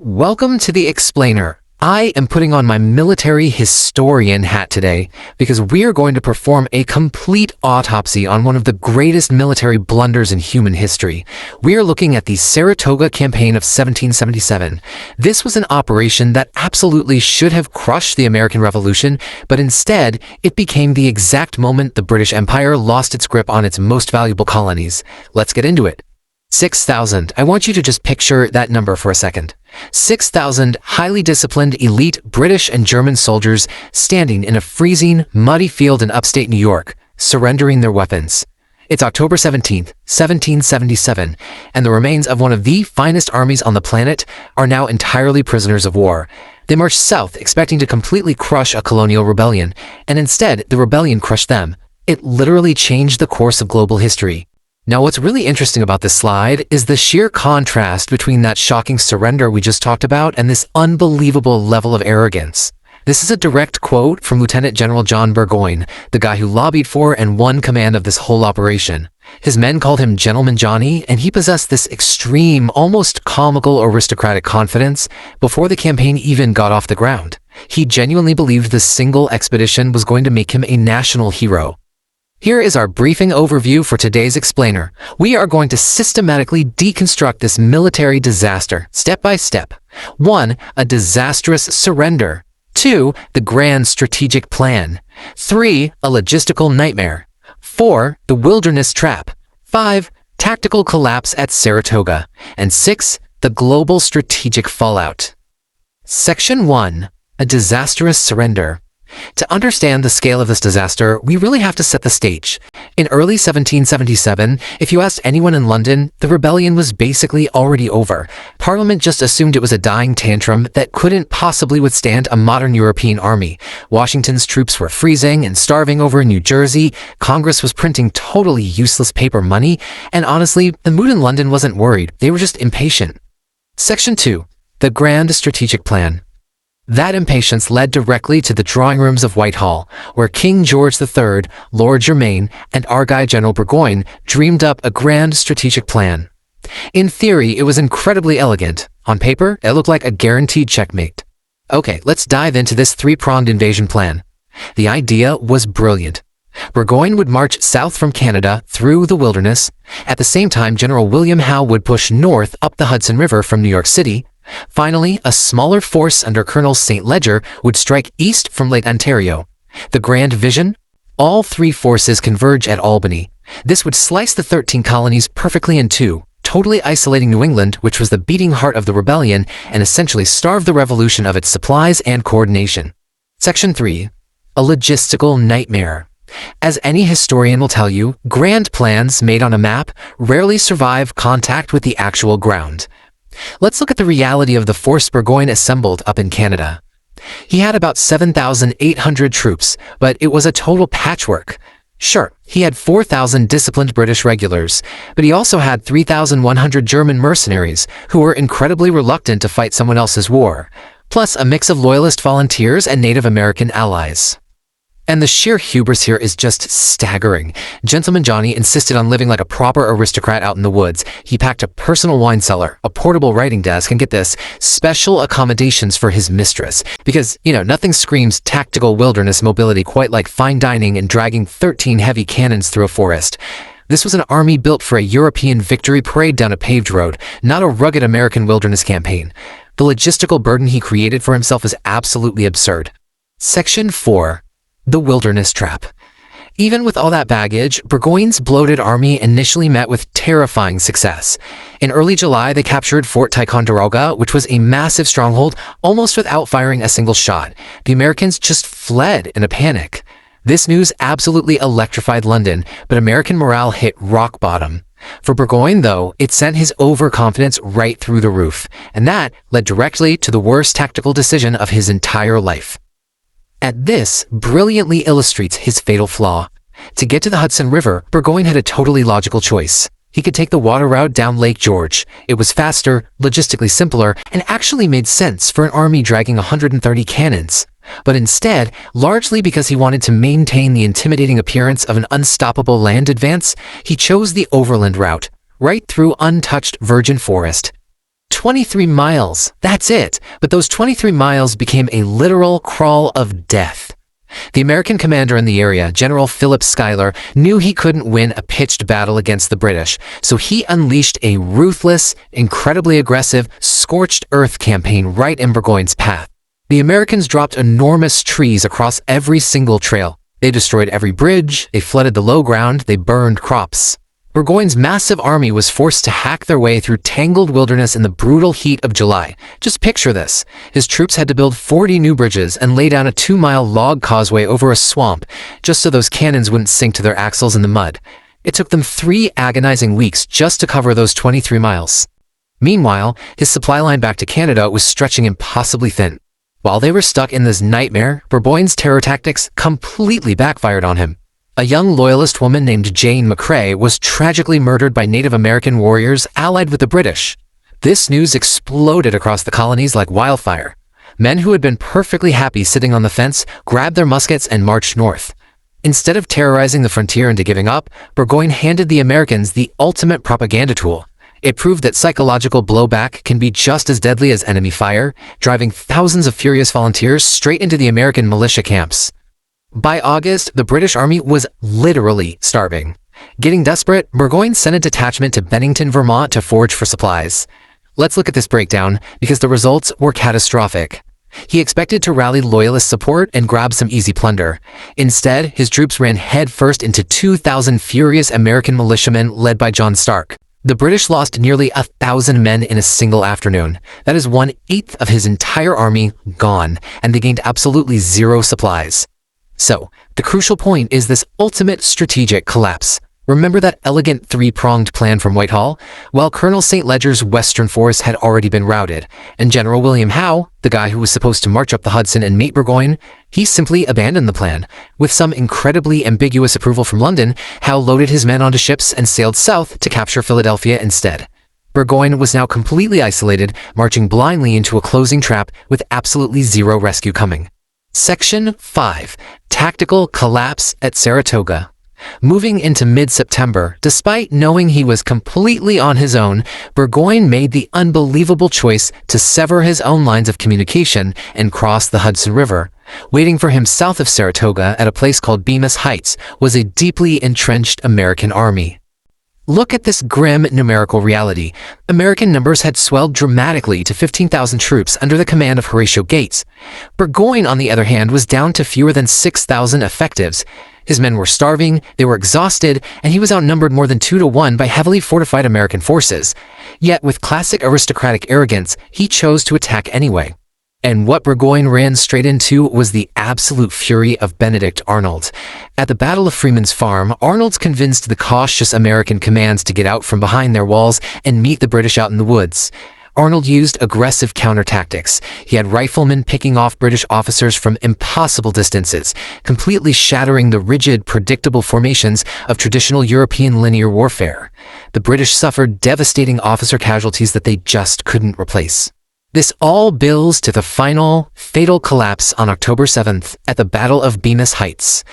Welcome to the Explainer. I am putting on my military historian hat today because we are going to perform a complete autopsy on one of the greatest military blunders in human history. We are looking at the Saratoga Campaign of 1777. This was an operation that absolutely should have crushed the American Revolution, but instead, it became the exact moment the British Empire lost its grip on its most valuable colonies. Let's get into it. 6,000. I want you to just picture that number for a second. 6,000 highly disciplined, elite British and German soldiers standing in a freezing, muddy field in upstate New York, surrendering their weapons. It's October 17th, 1777, and the remains of one of the finest armies on the planet are now entirely prisoners of war. They marched south expecting to completely crush a colonial rebellion, and instead, the rebellion crushed them. It literally changed the course of global history. Now, what's really interesting about this slide is the sheer contrast between that shocking surrender we just talked about and this unbelievable level of arrogance. This is a direct quote from Lieutenant General John Burgoyne, the guy who lobbied for and won command of this whole operation. His men called him Gentleman Johnny, and he possessed this extreme, almost comical aristocratic confidence before the campaign even got off the ground. He genuinely believed this single expedition was going to make him a national hero. Here is our briefing overview for today's Explainer. We are going to systematically deconstruct this military disaster, step by step. 1. A disastrous surrender. 2. The grand strategic plan. 3. A logistical nightmare. 4. The wilderness trap. 5. Tactical collapse at Saratoga. And 6. The global strategic fallout. Section 1. A disastrous surrender. To understand the scale of this disaster, we really have to set the stage. In early 1777, if you asked anyone in London, the rebellion was basically already over. Parliament just assumed it was a dying tantrum that couldn't possibly withstand a modern European army. Washington's troops were freezing and starving over in New Jersey, Congress was printing totally useless paper money, and honestly, the mood in London wasn't worried, they were just impatient. Section 2. The Grand Strategic Plan. That impatience led directly to the drawing rooms of Whitehall, where King George III, Lord Germain, and our guy General Burgoyne dreamed up a grand strategic plan. In theory, it was incredibly elegant. On paper, it looked like a guaranteed checkmate. Okay, let's dive into this three-pronged invasion plan. The idea was brilliant. Burgoyne would march south from Canada through the wilderness. At the same time, General William Howe would push north up the Hudson River from New York City. Finally, a smaller force under Colonel St. Leger would strike east from Lake Ontario. The grand vision? All three forces converge at Albany. This would slice the 13 colonies perfectly in two, totally isolating New England, which was the beating heart of the rebellion, and essentially starve the revolution of its supplies and coordination. Section 3. A logistical nightmare. As any historian will tell you, grand plans made on a map rarely survive contact with the actual ground. Let's look at the reality of the force Burgoyne assembled up in Canada. He had about 7,800 troops, but it was a total patchwork. Sure, he had 4,000 disciplined British regulars, but he also had 3,100 German mercenaries who were incredibly reluctant to fight someone else's war, plus a mix of loyalist volunteers and Native American allies. And the sheer hubris here is just staggering. Gentleman Johnny insisted on living like a proper aristocrat out in the woods. He packed a personal wine cellar, a portable writing desk, and get this, special accommodations for his mistress. Because, nothing screams tactical wilderness mobility quite like fine dining and dragging 13 heavy cannons through a forest. This was an army built for a European victory parade down a paved road, not a rugged American wilderness campaign. The logistical burden he created for himself is absolutely absurd. Section 4. The wilderness trap. Even with all that baggage, Burgoyne's bloated army initially met with terrifying success. In early July, they captured Fort Ticonderoga, which was a massive stronghold, almost without firing a single shot. The Americans just fled in a panic. This news absolutely electrified London, but American morale hit rock bottom. For Burgoyne, though, it sent his overconfidence right through the roof, and that led directly to the worst tactical decision of his entire life. And this brilliantly illustrates his fatal flaw. To get to the Hudson River, Burgoyne had a totally logical choice. He could take the water route down Lake George. It was faster, logistically simpler, and actually made sense for an army dragging 130 cannons. But instead, largely because he wanted to maintain the intimidating appearance of an unstoppable land advance, he chose the overland route, right through untouched virgin forest. 23 miles, that's it. But those 23 miles became a literal crawl of death. The American commander in the area, General Philip Schuyler, knew he couldn't win a pitched battle against the British, so he unleashed a ruthless, incredibly aggressive, scorched earth campaign right in Burgoyne's path. The Americans dropped enormous trees across every single trail. They destroyed every bridge, they flooded the low ground, they burned crops. Burgoyne's massive army was forced to hack their way through tangled wilderness in the brutal heat of July. Just picture this. His troops had to build 40 new bridges and lay down a 2-mile log causeway over a swamp, just so those cannons wouldn't sink to their axles in the mud. It took them 3 agonizing weeks just to cover those 23 miles. Meanwhile, his supply line back to Canada was stretching impossibly thin. While they were stuck in this nightmare, Burgoyne's terror tactics completely backfired on him. A young loyalist woman named Jane McCrae was tragically murdered by Native American warriors allied with the British. This news exploded across the colonies like wildfire. Men who had been perfectly happy sitting on the fence grabbed their muskets and marched north. Instead of terrorizing the frontier into giving up, Burgoyne handed the Americans the ultimate propaganda tool. It proved that psychological blowback can be just as deadly as enemy fire, driving thousands of furious volunteers straight into the American militia camps. By August, the British Army was literally starving. Getting desperate, Burgoyne sent a detachment to Bennington, Vermont to forage for supplies. Let's look at this breakdown, because the results were catastrophic. He expected to rally loyalist support and grab some easy plunder. Instead, his troops ran headfirst into 2,000 furious American militiamen led by John Stark. The British lost nearly 1,000 men in a single afternoon. That is 1/8 of his entire army gone, and they gained absolutely zero supplies. So, the crucial point is this ultimate strategic collapse. Remember that elegant 3-pronged plan from Whitehall? Well, Colonel St. Leger's western force had already been routed, and General William Howe, the guy who was supposed to march up the Hudson and meet Burgoyne, he simply abandoned the plan. With some incredibly ambiguous approval from London, Howe loaded his men onto ships and sailed south to capture Philadelphia instead. Burgoyne was now completely isolated, marching blindly into a closing trap with absolutely zero rescue coming. Section 5. Tactical Collapse at Saratoga. Moving into mid-September, despite knowing he was completely on his own, Burgoyne made the unbelievable choice to sever his own lines of communication and cross the Hudson River. Waiting for him south of Saratoga at a place called Bemis Heights was a deeply entrenched American army. Look at this grim numerical reality. American numbers had swelled dramatically to 15,000 troops under the command of Horatio Gates. Burgoyne, on the other hand, was down to fewer than 6,000 effectives. His men were starving, they were exhausted, and he was outnumbered more than 2-1 by heavily fortified American forces. Yet, with classic aristocratic arrogance, he chose to attack anyway. And what Burgoyne ran straight into was the absolute fury of Benedict Arnold. At the Battle of Freeman's Farm, Arnold convinced the cautious American commands to get out from behind their walls and meet the British out in the woods. Arnold used aggressive counter-tactics. He had riflemen picking off British officers from impossible distances, completely shattering the rigid, predictable formations of traditional European linear warfare. The British suffered devastating officer casualties that they just couldn't replace. This all builds to the final, fatal collapse on October 7th at the Battle of Bemis Heights.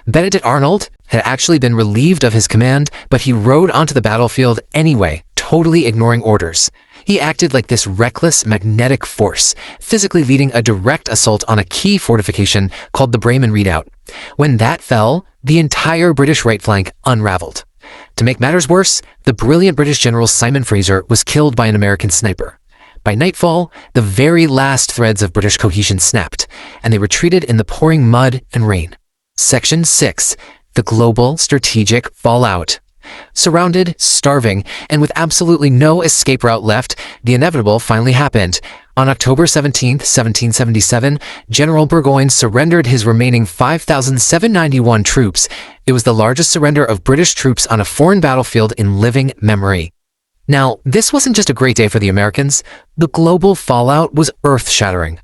Benedict Arnold had actually been relieved of his command, but he rode onto the battlefield anyway, totally ignoring orders. He acted like this reckless magnetic force, physically leading a direct assault on a key fortification called the Bremen Redoubt. When that fell, the entire British right flank unraveled. To make matters worse, the brilliant British General Simon Fraser was killed by an American sniper. By nightfall, the very last threads of British cohesion snapped, and they retreated in the pouring mud and rain. Section 6. The Global Strategic Fallout. Surrounded, starving, and with absolutely no escape route left, the inevitable finally happened. On October 17, 1777, General Burgoyne surrendered his remaining 5,791 troops. It was the largest surrender of British troops on a foreign battlefield in living memory. Now, this wasn't just a great day for the Americans. The global fallout was earth-shattering.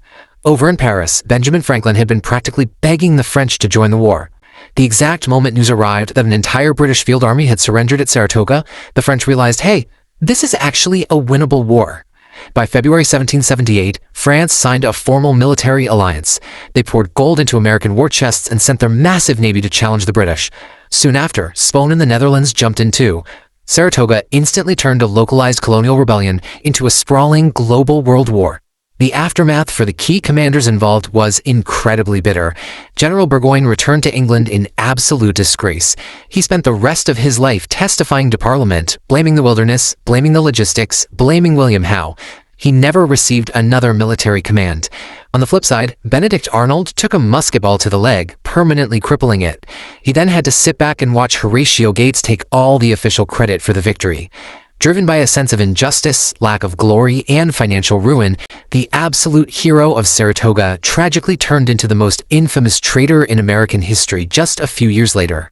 Over in Paris, Benjamin Franklin had been practically begging the French to join the war. The exact moment news arrived that an entire British field army had surrendered at Saratoga, the French realized, hey, this is actually a winnable war. By February 1778, France signed a formal military alliance. They poured gold into American war chests and sent their massive navy to challenge the British. Soon after, Spain and the Netherlands jumped in too. Saratoga instantly turned a localized colonial rebellion into a sprawling global world war. The aftermath for the key commanders involved was incredibly bitter. General Burgoyne returned to England in absolute disgrace. He spent the rest of his life testifying to Parliament, blaming the wilderness, blaming the logistics, blaming William Howe. He never received another military command. On the flip side, Benedict Arnold took a musket ball to the leg, permanently crippling it. He then had to sit back and watch Horatio Gates take all the official credit for the victory. Driven by a sense of injustice, lack of glory, and financial ruin, the absolute hero of Saratoga tragically turned into the most infamous traitor in American history just a few years later.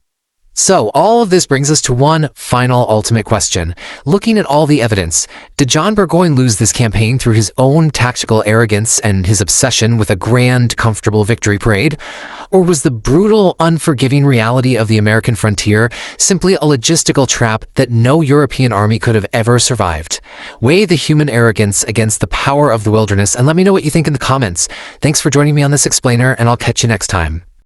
So, all of this brings us to one final ultimate question. Looking at all the evidence, did John Burgoyne lose this campaign through his own tactical arrogance and his obsession with a grand, comfortable victory parade? Or was the brutal, unforgiving reality of the American frontier simply a logistical trap that no European army could have ever survived? Weigh the human arrogance against the power of the wilderness and let me know what you think in the comments. Thanks for joining me on this explainer, and I'll catch you next time.